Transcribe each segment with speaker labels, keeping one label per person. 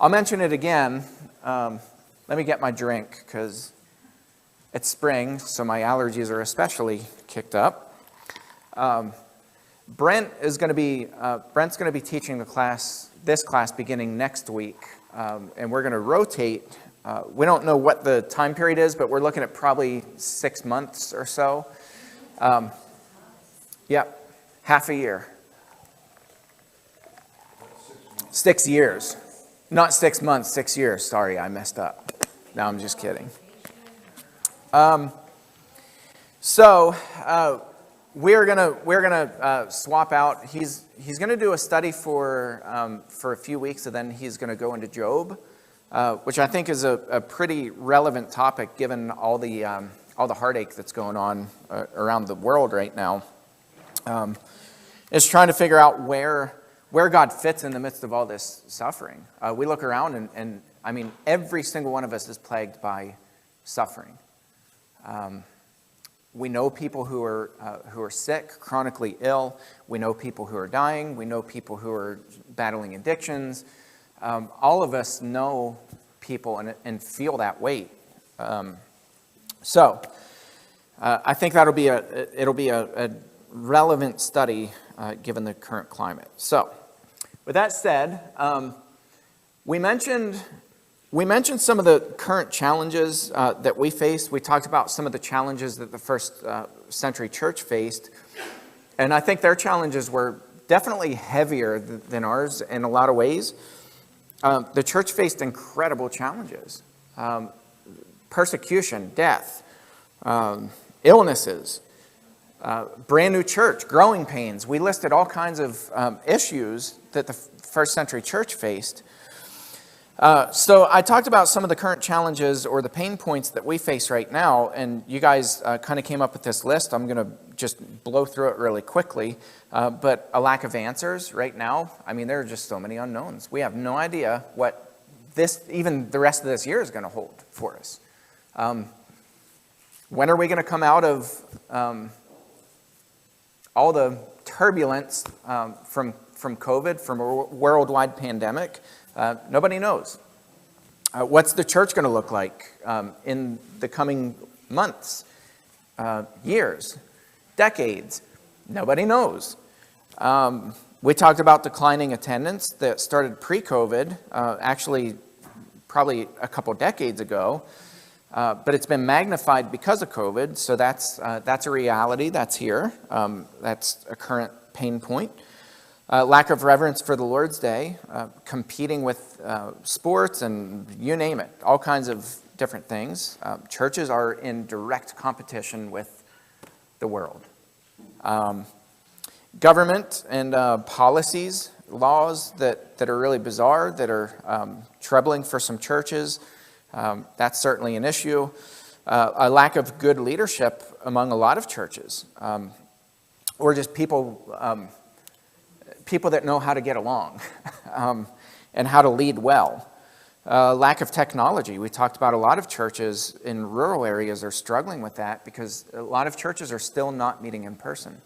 Speaker 1: I'll mention it again. Let me get my drink because it's spring, so my allergies are especially kicked up. Brent's going to be teaching this class beginning next week, and we're going to rotate. We don't know what the time period is, but we're looking at probably 6 months or so. Yep, half a year. 6 years. Not 6 months, 6 years. Sorry, I messed up. No, I'm just kidding. We're gonna swap out. He's gonna do a study for a few weeks, and then he's gonna go into Job, which I think is a pretty relevant topic given all the heartache that's going on around the world right now. It's trying to figure out where God fits in the midst of all this suffering. We look around and I mean, every single one of us is plagued by suffering. We know people who are sick, chronically ill. We know people who are dying. We know people who are battling addictions. All of us know people and feel that weight. I think it'll be a relevant study given the current climate. So, with that said, we mentioned some of the current challenges that we face. We talked about some of the challenges that the first century church faced. And I think their challenges were definitely heavier than ours in a lot of ways. The church faced incredible challenges. Persecution, death, illnesses, brand new church, growing pains. We listed all kinds of issues that the first century church faced. So I talked about some of the current challenges or the pain points that we face right now, and you guys kind of came up with this list. I'm going to just blow through it really quickly. But a lack of answers right now. I mean, there are just so many unknowns. We have no idea what even the rest of this year is going to hold for us. When are we going to come out of all the turbulence from COVID, from a worldwide pandemic? Nobody knows. What's the church going to look like in the coming months, years, decades? Nobody knows. We talked about declining attendance that started pre-COVID, actually probably a couple decades ago, but it's been magnified because of COVID, so that's a reality that's here. That's a current pain point. Lack of reverence for the Lord's Day, competing with sports and you name it, all kinds of different things. Churches are in direct competition with the world. Government and policies, laws that are really bizarre, that are troubling for some churches. That's certainly an issue. A lack of good leadership among a lot of churches, or just people that know how to get along and how to lead well. Lack of technology. We talked about a lot of churches in rural areas are struggling with that because a lot of churches are still not meeting in person.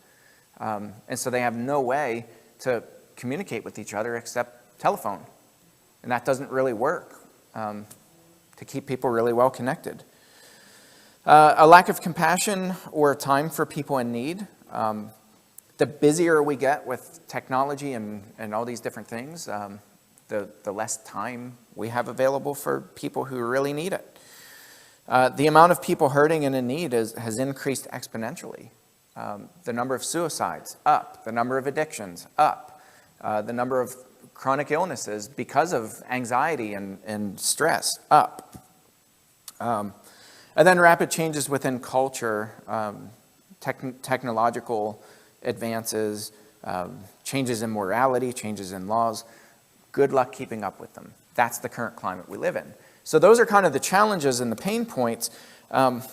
Speaker 1: And so they have no way to communicate with each other except telephone. And that doesn't really work to keep people really well connected. A lack of compassion or time for people in need. The busier we get with technology and all these different things, the less time we have available for people who really need it. The amount of people hurting and in need has increased exponentially. The number of suicides, up. The number of addictions, up. The number of chronic illnesses because of anxiety and stress, up. And then rapid changes within culture, technological advances, changes in morality, changes in laws. Good luck keeping up with them. That's the current climate we live in. So those are kind of the challenges and the pain points. Here's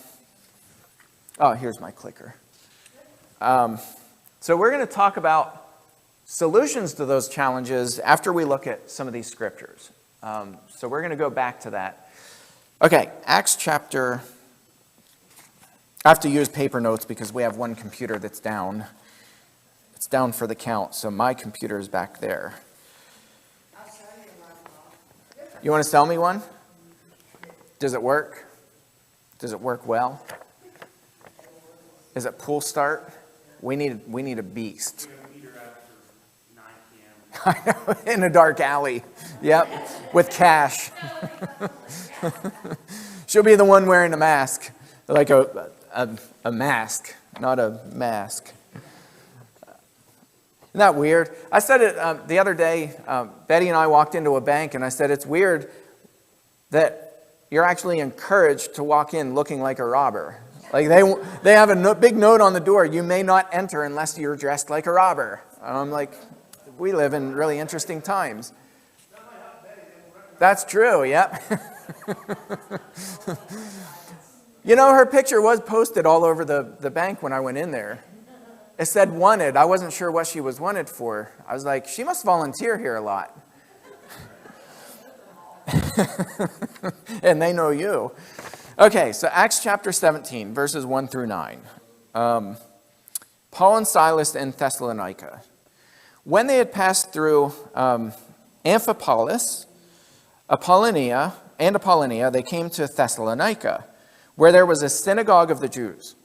Speaker 1: my clicker. So we're going to talk about solutions to those challenges after we look at some of these scriptures. So we're going to go back to that. Okay, Acts chapter. I have to use paper notes because we have one computer that's down. It's down for the count, so my computer is back there. You want to sell me one? Does it work? Does it work well? Is it pull start? We need a beast. I know, in a dark alley. Yep, with cash. She'll be the one wearing a mask, like a mask, not a mask. Isn't that weird? I said it the other day. Betty and I walked into a bank, and I said it's weird that you're actually encouraged to walk in looking like a robber. Like they have a big note on the door: you may not enter unless you're dressed like a robber. And I'm like, we live in really interesting times. That's true, yep. You know, her picture was posted all over the bank when I went in there. It said wanted. I wasn't sure what she was wanted for. I was like, she must volunteer here a lot. And they know you. Okay, so Acts chapter 17, verses 1 through 9. Paul and Silas in Thessalonica. When they had passed through Amphipolis, Apollonia, they came to Thessalonica, where there was a synagogue of the Jews.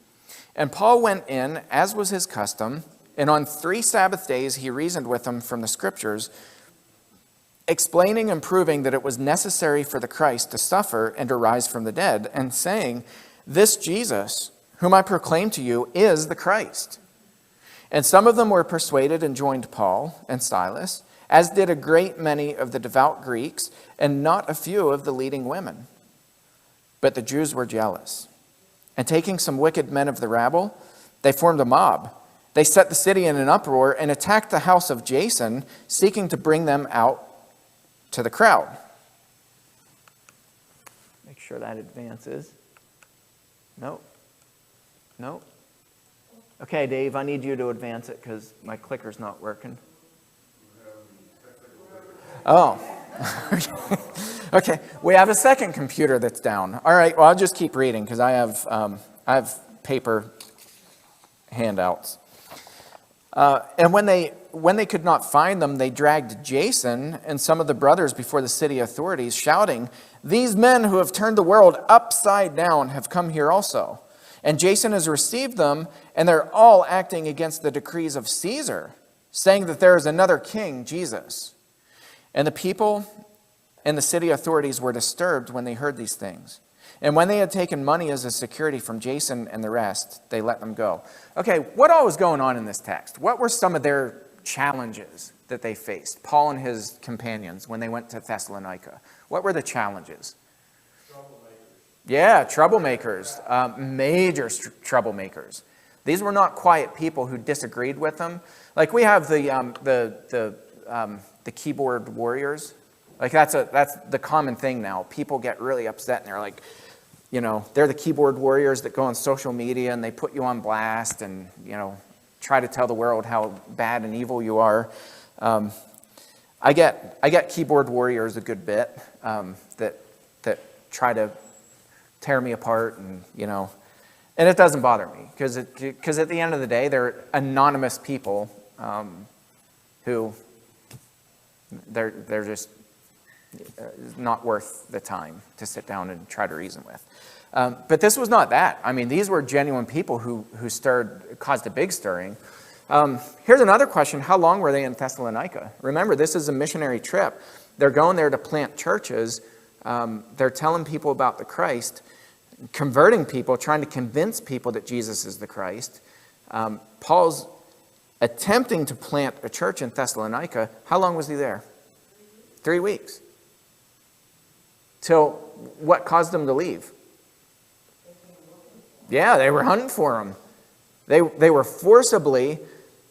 Speaker 1: And Paul went in, as was his custom, and on 3 Sabbath days he reasoned with them from the Scriptures, explaining and proving that it was necessary for the Christ to suffer and to rise from the dead, and saying, "This Jesus, whom I proclaim to you, is the Christ." And some of them were persuaded and joined Paul and Silas, as did a great many of the devout Greeks, and not a few of the leading women. But the Jews were jealous. And taking some wicked men of the rabble, they formed a mob. They set the city in an uproar and attacked the house of Jason, seeking to bring them out to the crowd. Make sure that advances. Nope. Okay, Dave, I need you to advance it because my clicker's not working. Oh. Okay, we have a second computer that's down. All right, well, I'll just keep reading because I have paper handouts. And when they could not find them, they dragged Jason and some of the brothers before the city authorities, shouting, "These men who have turned the world upside down have come here also. And Jason has received them, and they're all acting against the decrees of Caesar, saying that there is another king, Jesus." And the people and the city authorities were disturbed when they heard these things. And when they had taken money as a security from Jason and the rest, they let them go. Okay, what all was going on in this text? What were some of their challenges that they faced, Paul and his companions, when they went to Thessalonica? What were the challenges? Yeah, troublemakers, major troublemakers. These were not quiet people who disagreed with them. Like we have the keyboard warriors. Like that's the common thing now. People get really upset and they're like, you know, they're the keyboard warriors that go on social media and they put you on blast and, you know, try to tell the world how bad and evil you are. I get keyboard warriors a good bit that try to tear me apart, and and it doesn't bother me because at the end of the day they're anonymous people who they're just not worth the time to sit down and try to reason with. But this was not that. I mean, these were genuine people who caused a big stirring. Here's another question: how long were they in Thessalonica? Remember, this is a missionary trip. They're going there to plant churches. They're telling people about the Christ, converting people, trying to convince people that Jesus is the Christ. Paul's attempting to plant a church in Thessalonica. How long was he there? 3 weeks. Till what caused them to leave? Yeah, they were hunting for him. They were forcibly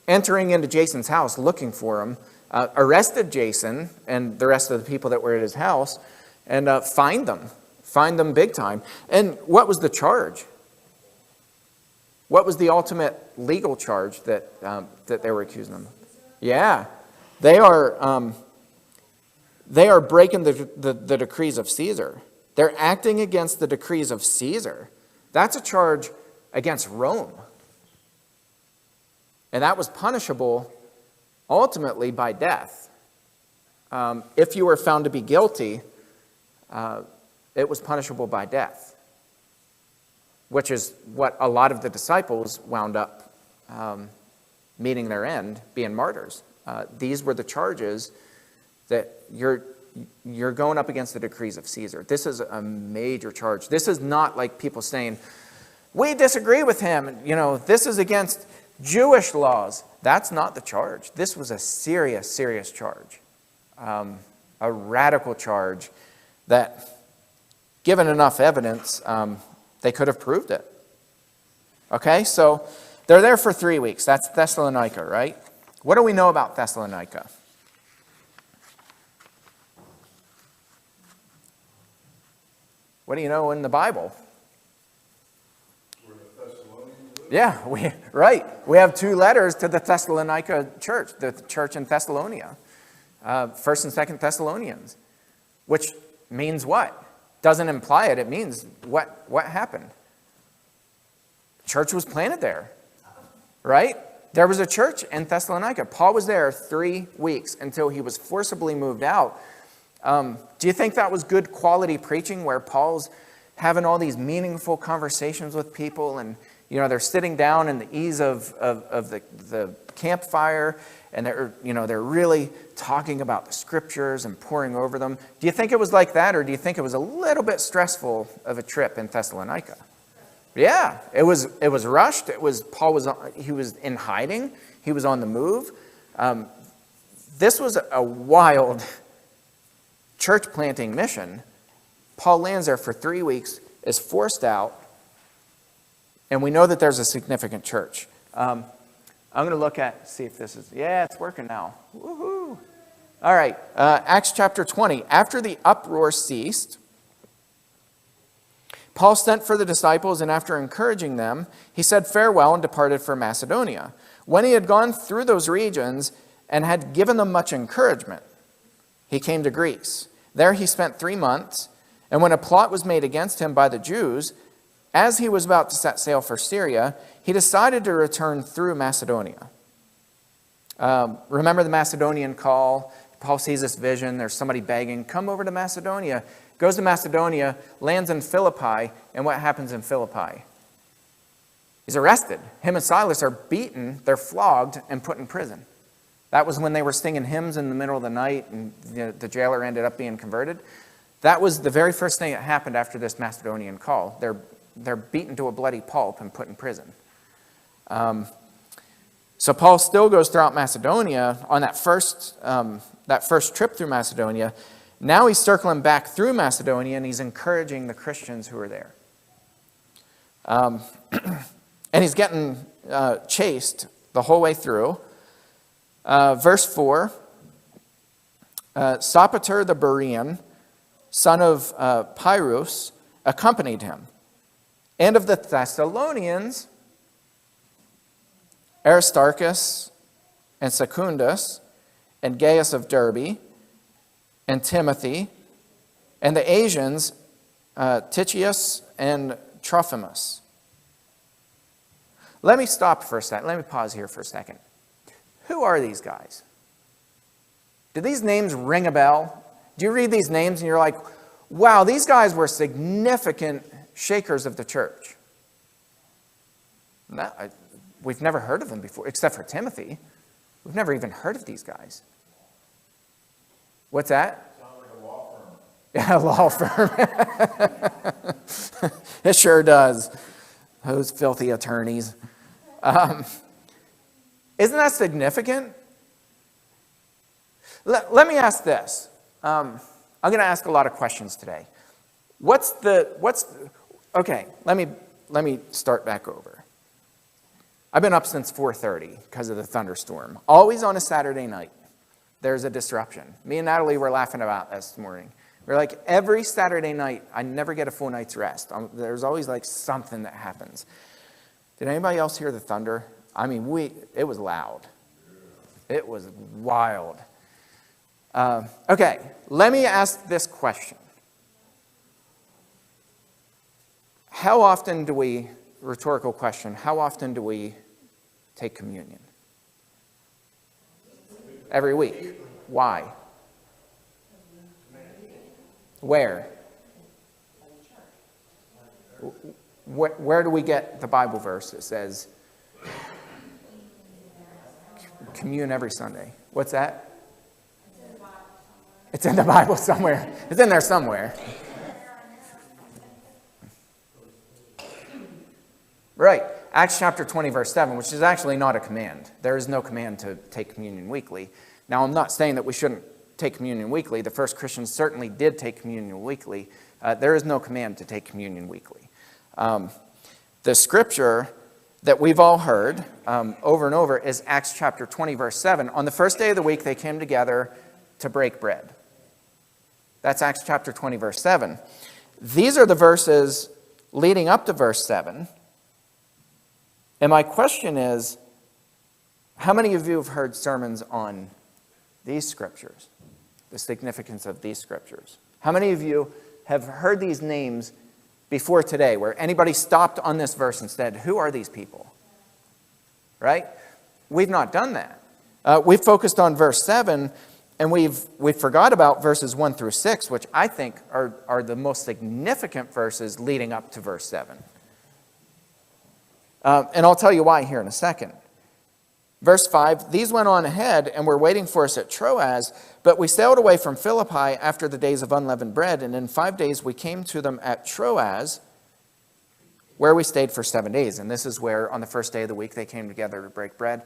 Speaker 1: entering into Jason's house looking for him, arrested Jason and the rest of the people that were at his house, and fined them big time. And what was the charge? What was the ultimate legal charge that they were accusing them? Yeah, they are breaking the decrees of Caesar. They're acting against the decrees of Caesar. That's a charge against Rome. And that was punishable ultimately by death. If you were found to be guilty, it was punishable by death, which is what a lot of the disciples wound up meeting their end, being martyrs. These were the charges that you're going up against the decrees of Caesar. This is a major charge. This is not like people saying, we disagree with him. This is against Jewish laws. That's not the charge. This was a serious, serious charge. A radical charge that, given enough evidence, they could have proved it. Okay, so they're there for 3 weeks. That's Thessalonica, right? What do we know about Thessalonica? What do you know in the Bible?
Speaker 2: Where the Thessalonians live?
Speaker 1: Yeah, right. We have 2 letters to the Thessalonica church, the church in Thessalonia. 1st and 2nd Thessalonians. Which means what? Doesn't imply it. It means what happened? Church was planted there. Right? There was a church in Thessalonica. Paul was there 3 weeks until he was forcibly moved out. Do you think that was good quality preaching where Paul's having all these meaningful conversations with people and they're sitting down in the ease of the campfire and they're really talking about the scriptures and poring over them? Do you think it was like that, or do you think it was a little bit stressful of a trip in Thessalonica? Yeah, it was rushed. Paul was in hiding. He was on the move. This was a wild church planting mission. Paul lands there for 3 weeks, is forced out, and we know that there's a significant church. I'm going to look at, see if this is, yeah, it's working now. Woohoo! All right, Acts chapter 20. After the uproar ceased, Paul sent for the disciples, and after encouraging them, he said farewell and departed for Macedonia. When he had gone through those regions and had given them much encouragement, he came to Greece. There he spent 3 months, and when a plot was made against him by the Jews, as he was about to set sail for Syria, he decided to return through Macedonia. Remember the Macedonian call? Paul sees this vision. There's somebody begging, come over to Macedonia. Goes to Macedonia, lands in Philippi, and what happens in Philippi? He's arrested. Him and Silas are beaten, they're flogged, and put in prison. That was when they were singing hymns in the middle of the night, and the jailer ended up being converted. That was the very first thing that happened after this Macedonian call. They're beaten to a bloody pulp and put in prison. So Paul still goes throughout Macedonia on that first trip through Macedonia. Now he's circling back through Macedonia, and he's encouraging the Christians who are there. And he's getting chased the whole way through. Verse 4, Sopater the Berean, son of Pyrrhus, accompanied him. And of the Thessalonians, Aristarchus and Secundus, and Gaius of Derbe, and Timothy, and the Asians, Tychius and Trophimus. Let me stop for a second. Let me pause here for a second. Who are these guys? Do these names ring a bell? Do you read these names and you're like, wow, these guys were significant shakers of the church? No, we've never heard of them before, except for Timothy. We've never even heard of these guys. What's that?
Speaker 2: Sounds like a law firm.
Speaker 1: Yeah, a law firm. It sure does. Those filthy attorneys. Isn't that significant? Let me ask this. I'm going to ask a lot of questions today. Okay, let me start back over. I've been up since 4:30 because of the thunderstorm. Always on a Saturday night, there's a disruption. Me and Natalie were laughing about this morning. We're like, every Saturday night, I never get a full night's rest. There's always like something that happens. Did anybody else hear the thunder? I mean, it was loud. It was wild. Okay, let me ask this question. Rhetorical question, how often do we take communion? Every week. Why? Where? Where do we get the Bible verse that says commune every Sunday? What's that? It's in the Bible somewhere. It's in there somewhere. Right. Acts chapter 20, verse 7, which is actually not a command. There is no command to take communion weekly. Now, I'm not saying that we shouldn't take communion weekly. The first Christians certainly did take communion weekly. There is no command to take communion weekly. The scripture that we've all heard over and over is Acts chapter 20, verse 7. On the first day of the week, they came together to break bread. That's Acts chapter 20, verse 7. These are the verses leading up to verse 7. And my question is, how many of you have heard sermons on these scriptures, the significance of these scriptures? How many of you have heard these names before today, where anybody stopped on this verse and said, who are these people? Right? We've not done that. We've focused on verse 7, and we've forgot about verses 1 through 6, which I think are the most significant verses leading up to verse 7. And I'll tell you why here in a second. Verse 5, these went on ahead and were waiting for us at Troas, but we sailed away from Philippi after the days of unleavened bread, and in 5 days we came to them at Troas, where we stayed for 7 days. And this is where on the first day of the week they came together to break bread.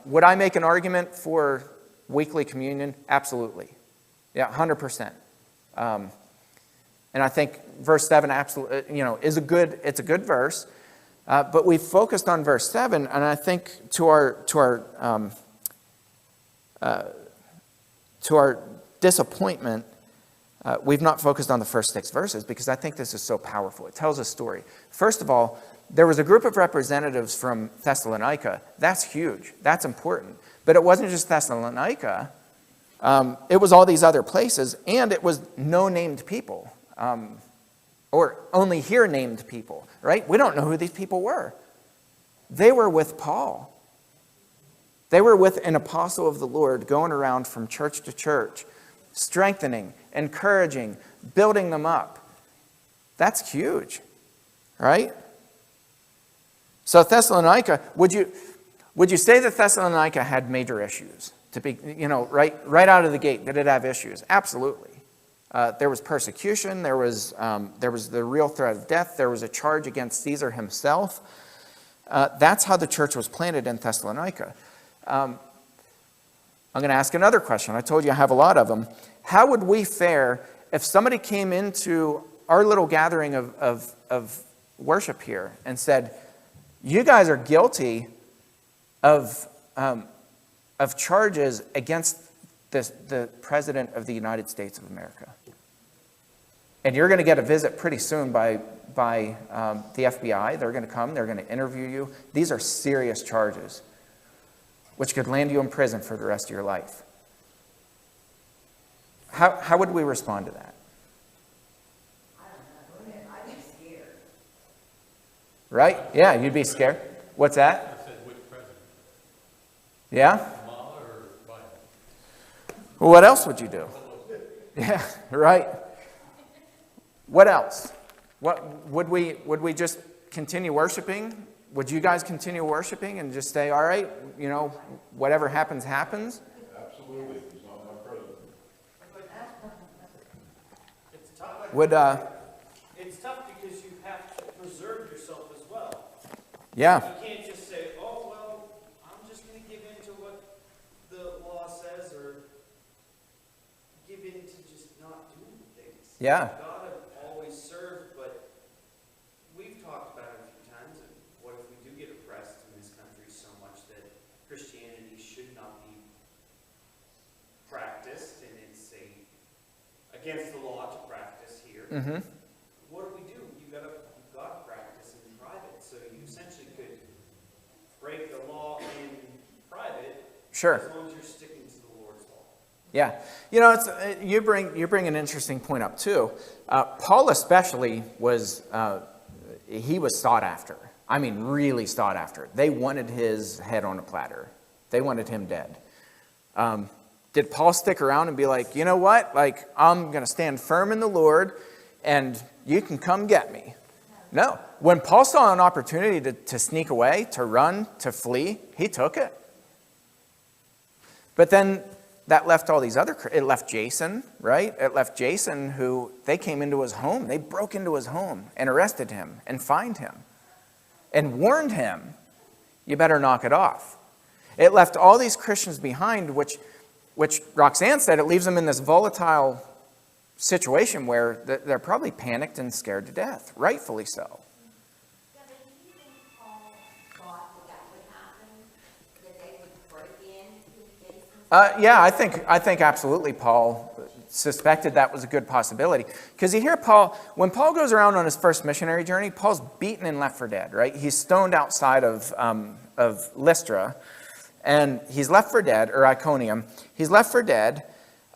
Speaker 1: Would I make an argument for weekly communion? Absolutely. Yeah, 100%. And I think verse 7 absolutely, is a good verse. But we focused on verse 7, and I think to our disappointment, we've not focused on the first 6 verses because I think this is so powerful. It tells a story. First of all, there was a group of representatives from Thessalonica. That's huge. That's important. But it wasn't just Thessalonica. It was all these other places, and it was no named people. Or only here named people, right? We don't know who these people were. They were with Paul. They were with an apostle of the Lord going around from church to church, strengthening, encouraging, building them up. That's huge, right? So Thessalonica, would you say that Thessalonica had major issues? To be, right out of the gate, did it have issues? Absolutely. There was persecution, there was the real threat of death, there was a charge against Caesar himself. That's how the church was planted in Thessalonica. I'm going to ask another question. I told you I have a lot of them. How would we fare if somebody came into our little gathering of worship here and said, you guys are guilty of charges against the President of the United States of America? And you're going to get a visit pretty soon by the FBI. They're going to come. They're going to interview you. These are serious charges, which could land you in prison for the rest of your life. How would we respond to that?
Speaker 3: I don't know. I'd be scared.
Speaker 1: Right? Yeah, you'd be scared. What's that?
Speaker 2: I said which president?
Speaker 1: Yeah?
Speaker 2: Kamala or Biden?
Speaker 1: Well, what else would you do? Yeah, right. What else? What would we just continue worshiping? Would you guys continue worshiping and just say, all right, whatever happens, happens?
Speaker 2: Absolutely. He's not my president.
Speaker 4: It's tough.
Speaker 1: Would
Speaker 4: It's tough because you have to preserve yourself as well.
Speaker 1: yeah.
Speaker 4: You can't just say, oh, well, I'm just going to give in to what the law says or give in to just not doing things.
Speaker 1: Yeah.
Speaker 4: You've got to always serve, but we've talked about it a few times. And what if we do get oppressed in this country so much that Christianity should not be practiced and it's against the law to practice here?
Speaker 1: Mm-hmm.
Speaker 4: What do? You've got to practice in private. So you essentially could break the law in private
Speaker 1: Sure.
Speaker 4: as long as you're sticking to the Lord's law.
Speaker 1: Yeah, you bring an interesting point up too. Paul especially was he was sought after. I mean, really sought after. They wanted his head on a platter. They wanted him dead. Did Paul stick around and be like, you know what? Like, I'm going to stand firm in the Lord, and you can come get me? No. When Paul saw an opportunity to sneak away, to run, to flee, he took it. But then that left all these other, it left Jason, right? It left Jason who, they came into his home. They broke into his home and arrested him and fined him and warned him, you better knock it off. It left all these Christians behind, which Roxanne said, it leaves them in this volatile situation where they're probably panicked and scared to death, rightfully so.
Speaker 3: Yeah, but do you think Paul thought that would happen? That they would break in to Jason's?
Speaker 1: Yeah, I think absolutely Paul suspected that was a good possibility. Because you hear Paul, when Paul goes around on his first missionary journey, Paul's beaten and left for dead, right? He's stoned outside of Lystra, and he's left for dead, or Iconium. He's left for dead.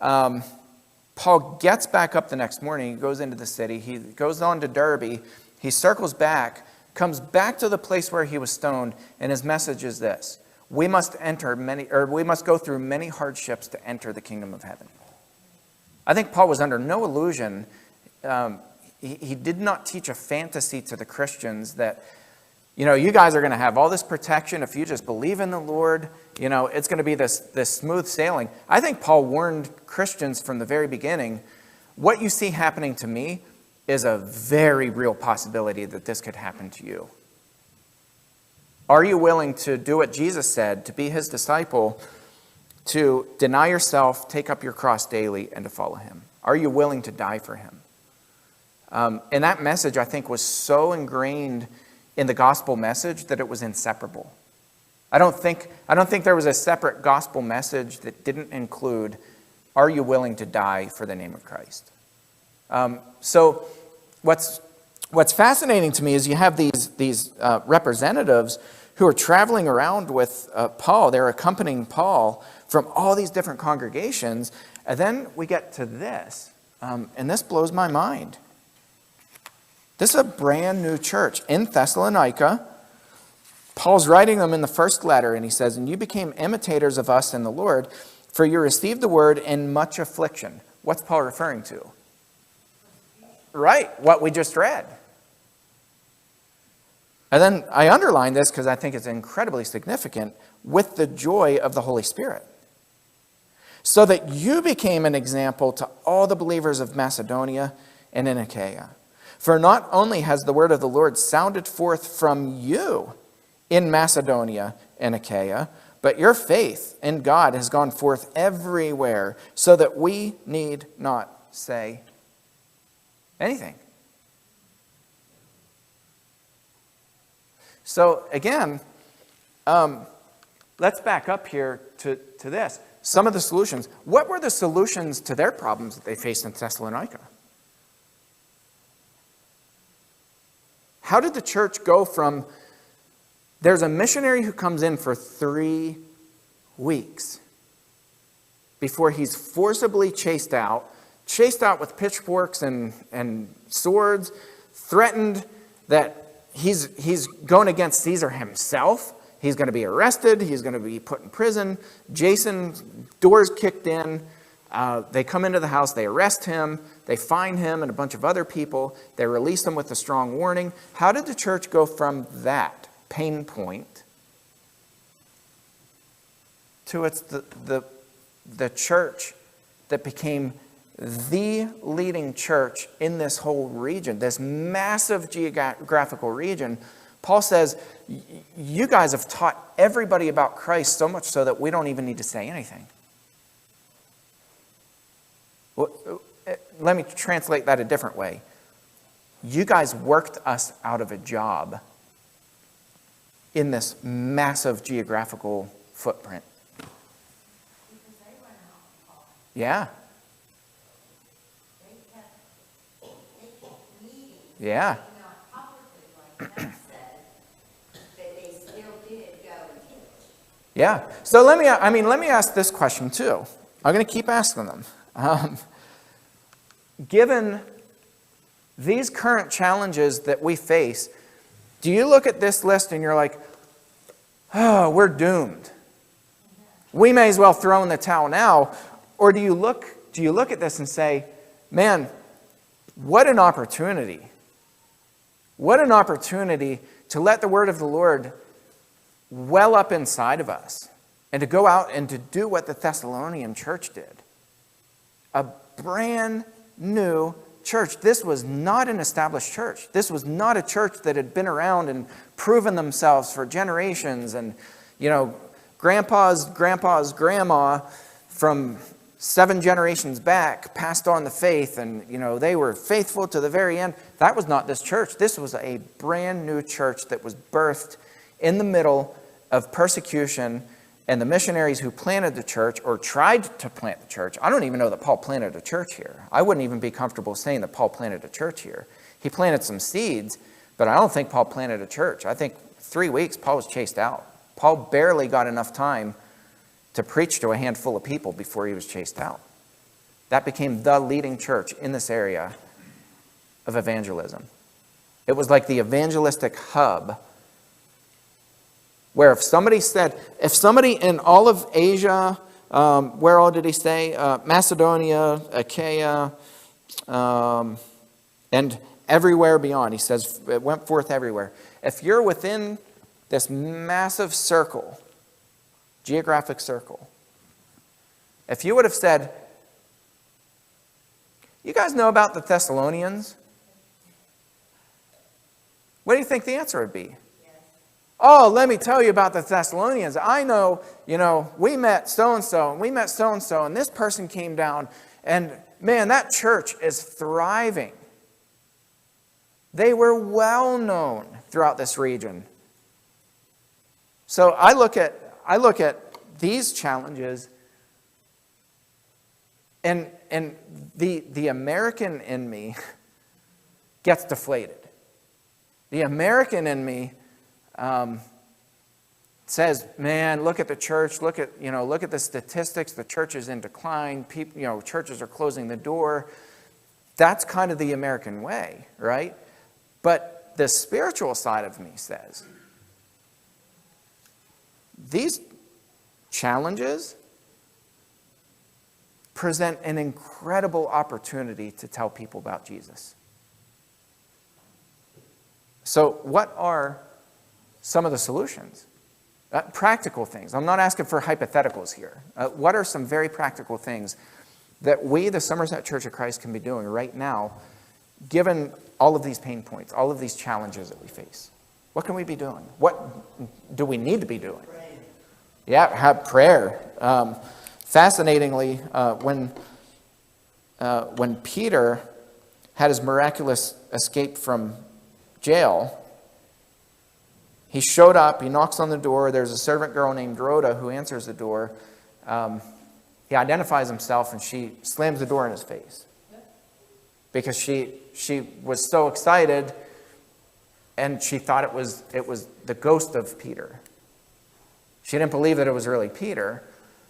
Speaker 1: Paul gets back up the next morning. He goes into the city. He goes on to Derbe. He circles back, comes back to the place where he was stoned, and his message is this: we must go through many hardships to enter the kingdom of heaven. I think Paul was under no illusion. He did not teach a fantasy to the Christians that, you guys are going to have all this protection if you just believe in the Lord. It's going to be this smooth sailing. I think Paul warned Christians from the very beginning, what you see happening to me is a very real possibility that this could happen to you. Are you willing to do what Jesus said, to be his disciple, to deny yourself, take up your cross daily, and to follow him? Are you willing to die for him? And that message, I think, was so ingrained in the gospel message that it was inseparable. I don't think there was a separate gospel message that didn't include, are you willing to die for the name of Christ? So what's fascinating to me is you have these representatives who are traveling around with Paul. They're accompanying Paul from all these different congregations. And then we get to this, and this blows my mind. This is a brand new church in Thessalonica. Paul's writing them in the first letter, and he says, and you became imitators of us in the Lord, for you received the word in much affliction. What's Paul referring to? Right, what we just read. And then I underline this because I think it's incredibly significant, with the joy of the Holy Spirit. So that you became an example to all the believers of Macedonia and in Achaia. For not only has the word of the Lord sounded forth from you in Macedonia and Achaia, but your faith in God has gone forth everywhere, so that we need not say anything. So again, let's back up here to this. Some of the solutions. What were the solutions to their problems that they faced in Thessalonica? How did the church go from, there's a missionary who comes in for 3 weeks before he's forcibly chased out with pitchforks and swords, threatened that he's going against Caesar himself. He's going to be arrested. He's going to be put in prison. Jason's doors kicked in. They come into the house. They arrest him. They fine him and a bunch of other people. They release him with a strong warning. How did the church go from that pain point to it's the church that became the leading church in this whole region, this massive geographical region? Paul says, you guys have taught everybody about Christ so much so that we don't even need to say anything. Well, let me translate that a different way. You guys worked us out of a job in this massive geographical footprint.
Speaker 3: Because they went out and taught.
Speaker 1: Yeah.
Speaker 3: They kept meeting.
Speaker 1: Yeah.
Speaker 3: Not publicly, like Matt said, but they still did go and teach.
Speaker 1: Yeah. So let me ask this question too. I'm going to keep asking them. Given these current challenges that we face, do you look at this list and you're like, oh, we're doomed. We may as well throw in the towel now. Or do you look at this and say, man, what an opportunity What an opportunity to let the word of the Lord well up inside of us and to go out and to do what the Thessalonian church did. A brand new church. This was not an established church. This was not a church that had been around and proven themselves for generations. And, grandpa's grandma from 7 generations back passed on the faith, and, they were faithful to the very end. That was not this church. This was a brand new church that was birthed in the middle of persecution. And the missionaries who planted the church, or tried to plant the church, I don't even know that Paul planted a church here. I wouldn't even be comfortable saying that Paul planted a church here. He planted some seeds, but I don't think Paul planted a church. I think 3 weeks, Paul was chased out. Paul barely got enough time to preach to a handful of people before he was chased out. That became the leading church in this area of evangelism. It was like the evangelistic hub, where if somebody in all of Asia, where all did he say? Macedonia, Achaia, and everywhere beyond. He says it went forth everywhere. If you're within this massive circle, geographic circle, if you would have said, you guys know about the Thessalonians? What do you think the answer would be? Oh, let me tell you about the Thessalonians. I know, we met so-and-so, and we met so-and-so, and this person came down, and man, that church is thriving. They were well known throughout this region. So I look at these challenges, and the American in me gets deflated. The American in me says, man, look at the church, look at the statistics, the church is in decline, people, churches are closing the door. That's kind of the American way, right? But the spiritual side of me says, these challenges present an incredible opportunity to tell people about Jesus. So what are some of the solutions? Practical things. I'm not asking for hypotheticals here. What are some very practical things that we, the Somerset Church of Christ, can be doing right now, given all of these pain points, all of these challenges that we face? What can we be doing? What do we need to be doing? Yeah, have prayer. Fascinatingly, when Peter had his miraculous escape from jail, he showed up, he knocks on the door, there's a servant girl named Rhoda who answers the door. He identifies himself, and she slams the door in his face. Because she was so excited, and she thought it was the ghost of Peter. She didn't believe that it was really Peter.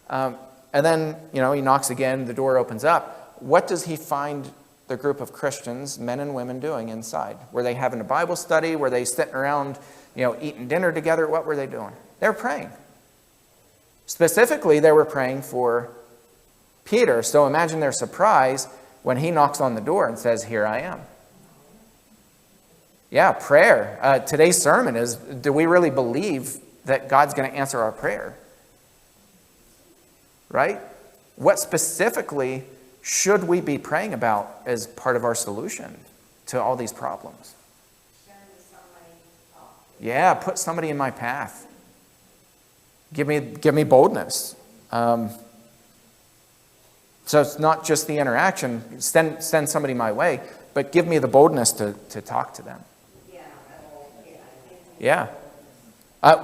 Speaker 1: And then, he knocks again, the door opens up. What does he find the group of Christians, men and women, doing inside? Were they having a Bible study? Were they sitting around, eating dinner together? What were they doing? They were praying. Specifically, they were praying for Peter. So imagine their surprise when he knocks on the door and says, "Here I am." Yeah, prayer. Today's sermon is, do we really believe that God's going to answer our prayer? Right? What specifically should we be praying about as part of our solution to all these problems? Yeah, put somebody in my path. Give me boldness. So it's not just the interaction. Send somebody my way, but give me the boldness to talk to them. Yeah.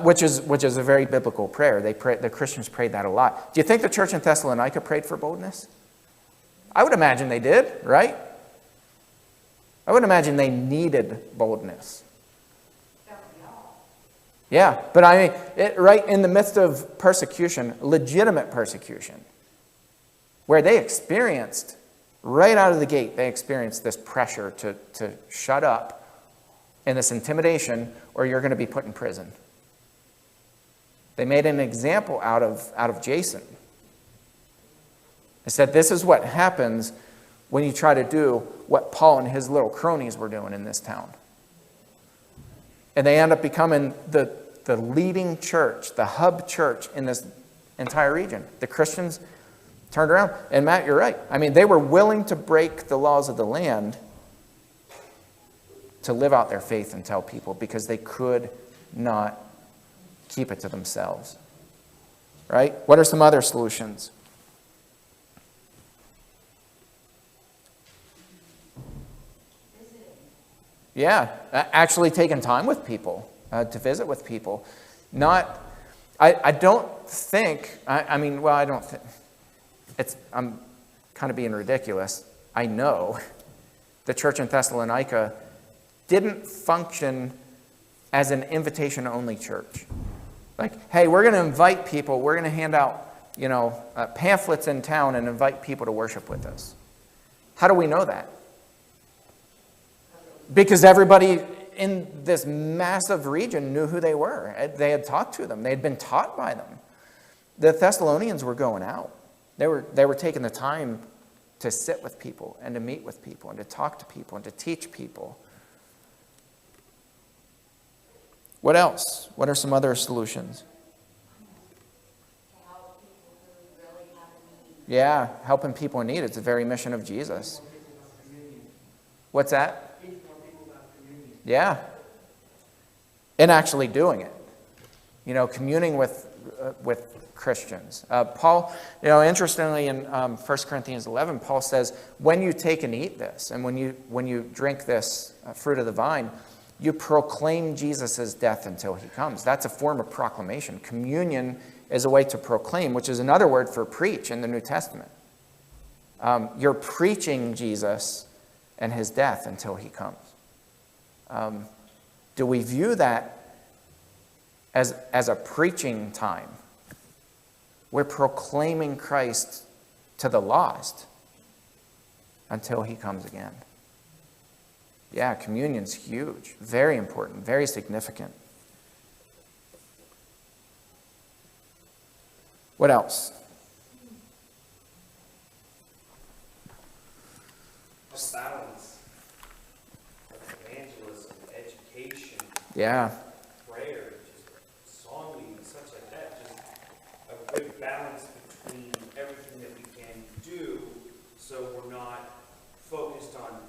Speaker 1: Which is a very biblical prayer. The Christians prayed that a lot. Do you think the church in Thessalonica prayed for boldness? I would imagine they did, right? I would imagine they needed boldness. Yeah, but right in the midst of persecution, legitimate persecution, where they experienced, right out of the gate, they experienced this pressure to shut up and this intimidation, or you're going to be put in prison. They made an example out of Jason. They said, this is what happens when you try to do what Paul and his little cronies were doing in this town. And they end up becoming the leading church, the hub church in this entire region. The Christians turned around. And Matt, you're right. I mean, they were willing to break the laws of the land to live out their faith and tell people because they could not keep it to themselves. Right? What are some other solutions? Yeah, actually taking time with people, to visit with people. I don't think, I don't think, I'm kind of being ridiculous. I know the church in Thessalonica didn't function as an invitation-only church. Like, hey, we're going to invite people, we're going to hand out, pamphlets in town and invite people to worship with us. How do we know that? Because everybody in this massive region knew who they were. They had talked to them. They had been taught by them. The Thessalonians were going out. They were taking the time to sit with people and to meet with people and to talk to people and to teach people. What else? What are some other solutions?
Speaker 3: To help people who really have a need.
Speaker 1: Yeah, helping people in need. It's the very mission of Jesus. What's that? Yeah. And actually doing it. Communing with Christians. Paul, interestingly in 1 Corinthians 11, Paul says, when you take and eat this, and when you drink this fruit of the vine, you proclaim Jesus' death until he comes. That's a form of proclamation. Communion is a way to proclaim, which is another word for preach in the New Testament. You're preaching Jesus and his death until he comes. Do we view that as a preaching time? We're proclaiming Christ to the lost until he comes again. Yeah, communion's huge, very important, very significant. What else?
Speaker 4: Balance. Evangelism, education,
Speaker 1: Yeah,
Speaker 4: prayer, just song leading, such like that. Just a good balance between everything that we can do so we're not focused on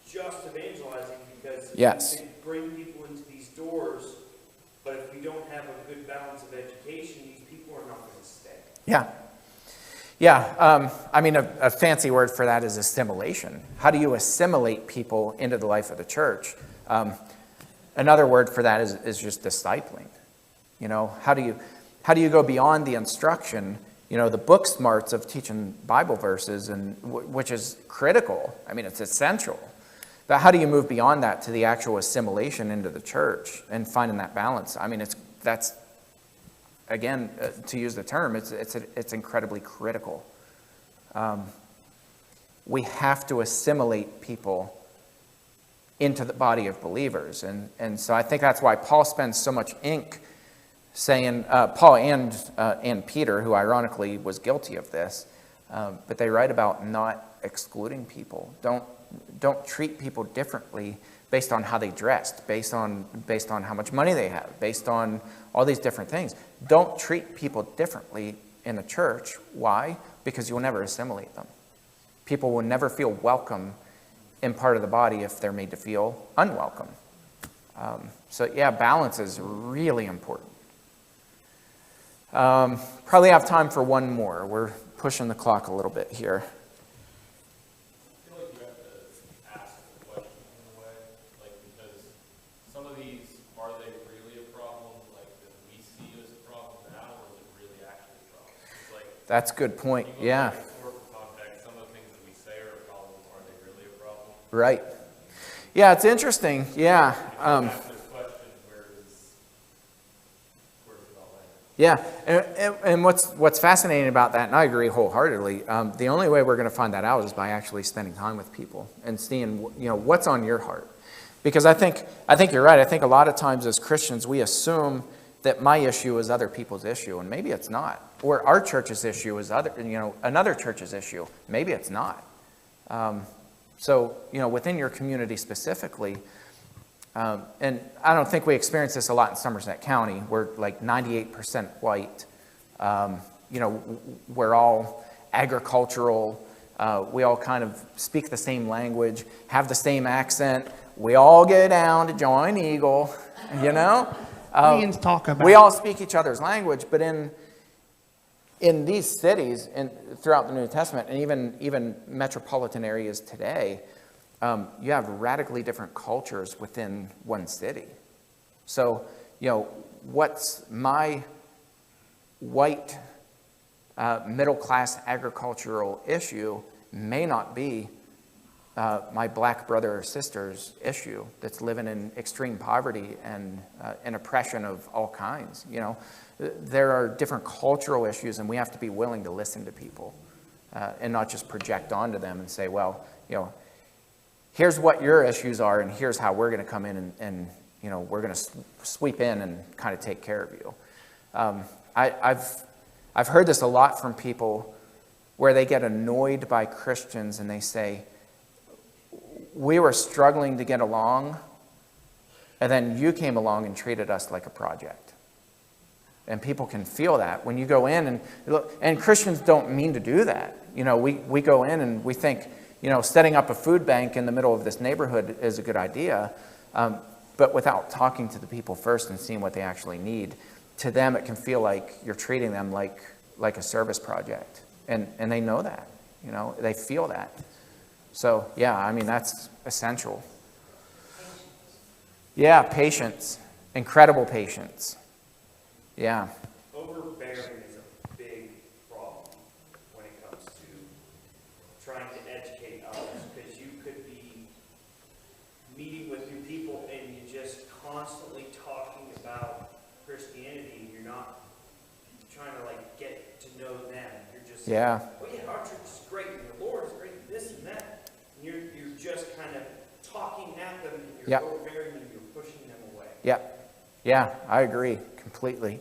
Speaker 4: just evangelizing because
Speaker 1: Yes.
Speaker 4: we can bring people into these doors, but if we don't have a good balance of education, these people are not going to stay.
Speaker 1: yeah. Yeah, a fancy word for that is assimilation. How do you assimilate people into the life of the church? Another word for that is just discipling. How do you go beyond the instruction, the book smarts of teaching Bible verses, and which is critical. It's essential. But how do you move beyond that to the actual assimilation into the church and finding that balance? That's again, to use the term, it's incredibly critical. We have to assimilate people into the body of believers. And so I think that's why Paul spends so much ink saying, Paul and Peter, who ironically was guilty of this, but they write about not excluding people. Don't treat people differently based on how they dressed, based on how much money they have, based on all these different things. Don't treat people differently in the church. Why? Because you'll never assimilate them. People will never feel welcome in part of the body if they're made to feel unwelcome. Balance is really important. Probably have time for one more. We're pushing the clock a little bit here.
Speaker 2: I feel like you have to ask the question in a way, because some of these, are they really a problem, that we see as a problem now, or is it really actually a problem? It's
Speaker 1: That's a good point, yeah.
Speaker 2: historical context, some of the things that we say are a problem, are they really a problem?
Speaker 1: Right. Yeah, it's interesting, yeah.
Speaker 2: Ask those questions, where does it all land?
Speaker 1: Yeah, and what's fascinating about that, and I agree wholeheartedly, the only way we're going to find that out is by actually spending time with people and seeing, what's on your heart. Because I think you're right. I think a lot of times as Christians, we assume that my issue is other people's issue, and maybe it's not. Or our church's issue is another church's issue. Maybe it's not. So, within your community specifically, And I don't think we experience this a lot in Somerset County. We're like 98% white. We're all agricultural. We all kind of speak the same language, have the same accent. We all go down to join Eagle,
Speaker 5: Millions talk about
Speaker 1: we all speak each other's language, but in these cities and throughout the New Testament, and even metropolitan areas today, you have radically different cultures within one city. So, what's my white middle-class agricultural issue may not be my black brother or sister's issue that's living in extreme poverty and oppression of all kinds. There are different cultural issues, and we have to be willing to listen to people and not just project onto them and say, well, here's what your issues are, and here's how we're going to come in and we're going to sweep in and kind of take care of you. I've heard this a lot from people where they get annoyed by Christians and they say, we were struggling to get along, and then you came along and treated us like a project. And people can feel that when you go in, and Christians don't mean to do that. We go in and we think, setting up a food bank in the middle of this neighborhood is a good idea, but without talking to the people first and seeing what they actually need, to them it can feel like you're treating them like a service project. And they know that, they feel that. So, yeah, that's essential. Yeah, patience. Incredible patience. Yeah.
Speaker 4: Overbearing is a big problem when it comes to trying to educate others, because you could be meeting with new people and you're just constantly talking about Christianity, and you're not trying to get to know them. You're just
Speaker 1: yeah.
Speaker 4: Oh yeah, our church is great, and the Lord is great, and this and that. And you're just kind of talking at them, and you're
Speaker 1: Yep.
Speaker 4: overbearing, and you're pushing them away.
Speaker 1: Yeah, I agree completely.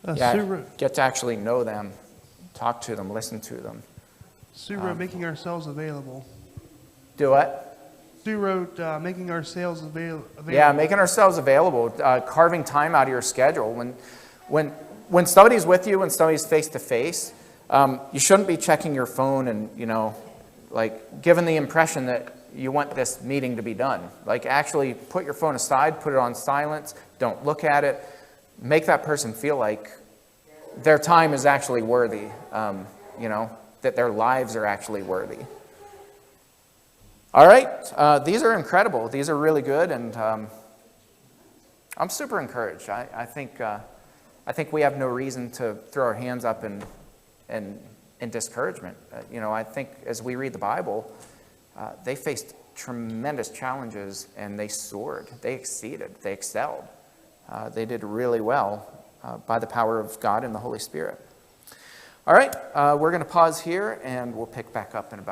Speaker 1: Get to actually know them, talk to them, listen to them.
Speaker 5: Sue wrote, making ourselves available.
Speaker 1: Do what?
Speaker 5: Sue wrote, making ourselves available.
Speaker 1: Yeah, making ourselves available, carving time out of your schedule. When somebody's with you, when somebody's face to face, you shouldn't be checking your phone and, giving the impression that you want this meeting to be done. Actually put your phone aside, put it on silence, don't look at it. Make that person feel like their time is actually worthy, that their lives are actually worthy. All right, these are incredible. These are really good, and I'm super encouraged. I think we have no reason to throw our hands up in discouragement. I think as we read the Bible, they faced tremendous challenges, and they soared. They exceeded. They excelled. They did really well by the power of God and the Holy Spirit. All right, we're going to pause here, and we'll pick back up in about